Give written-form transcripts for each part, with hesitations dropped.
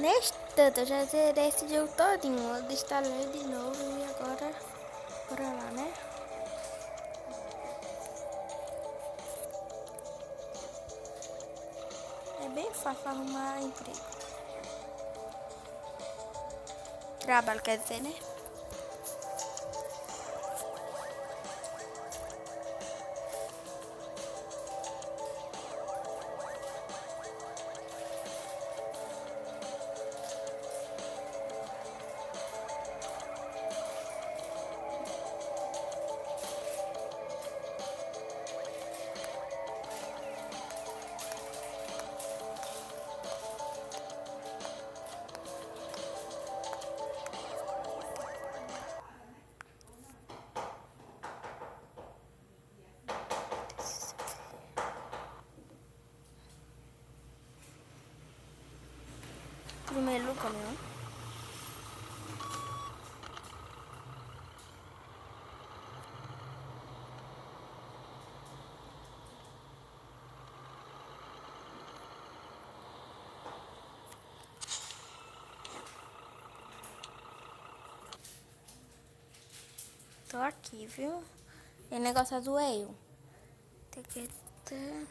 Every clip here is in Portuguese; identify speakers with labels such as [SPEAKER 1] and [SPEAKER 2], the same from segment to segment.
[SPEAKER 1] Neste tanto, eu já zerei esse jogo todinho. Eu desinstalei de novo e agora, bora lá, né? É bem fácil arrumar emprego. Trabalho, quer dizer, né? Primeiro lugar, né? Tô aqui, viu? E o negócio é do eu. Tem que ter...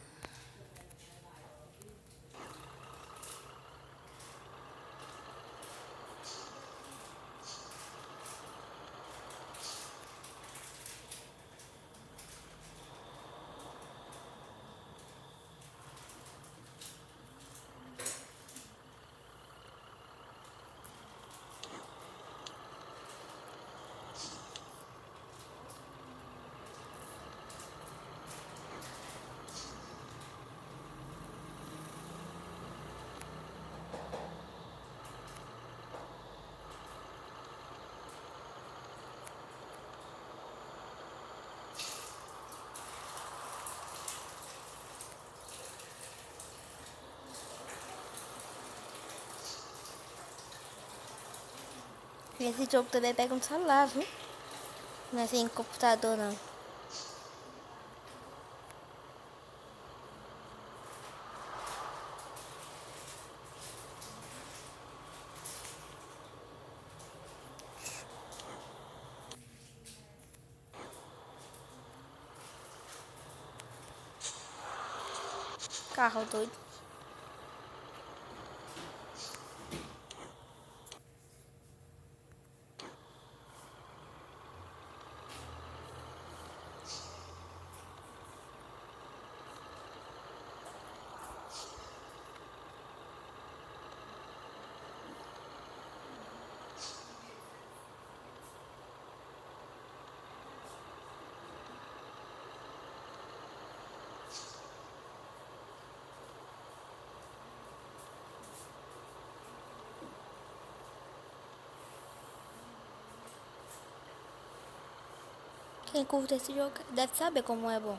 [SPEAKER 1] Esse jogo também pega no celular, viu? Não é assim em computador, não. Carro doido. Quem curte esse jogo deve saber como é bom.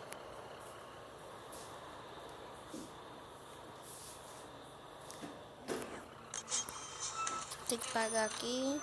[SPEAKER 1] Tem que pagar aqui.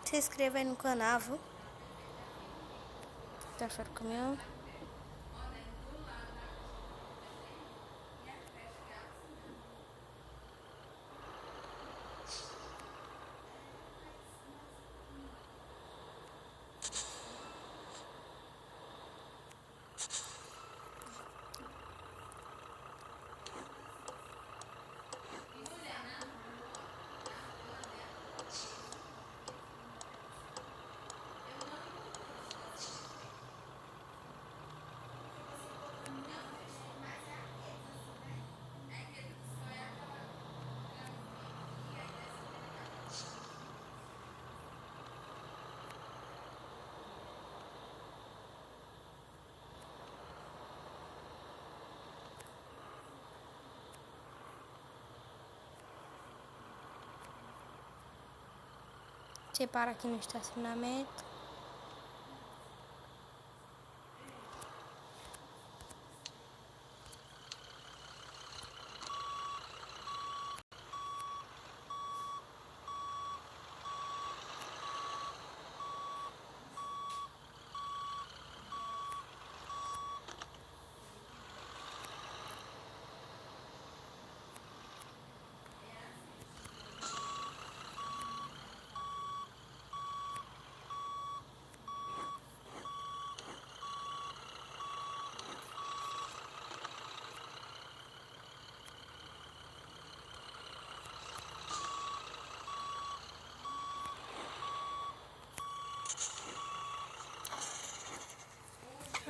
[SPEAKER 1] Se inscreva aí no canal, viu? Tá fora do caminhão. Você para aqui no estacionamento.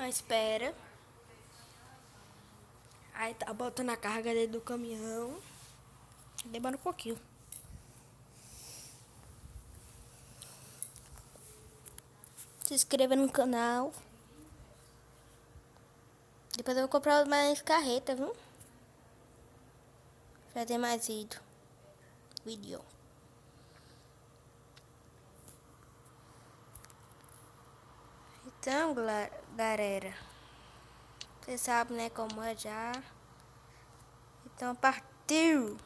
[SPEAKER 1] Espera. Aí tá botando a carga dentro do caminhão. Demora um pouquinho. Se inscreva no canal. Depois eu vou comprar mais carreta, viu? Pra ter mais vídeo. Então, galera, você sabe, né, como é já. Então, partiu!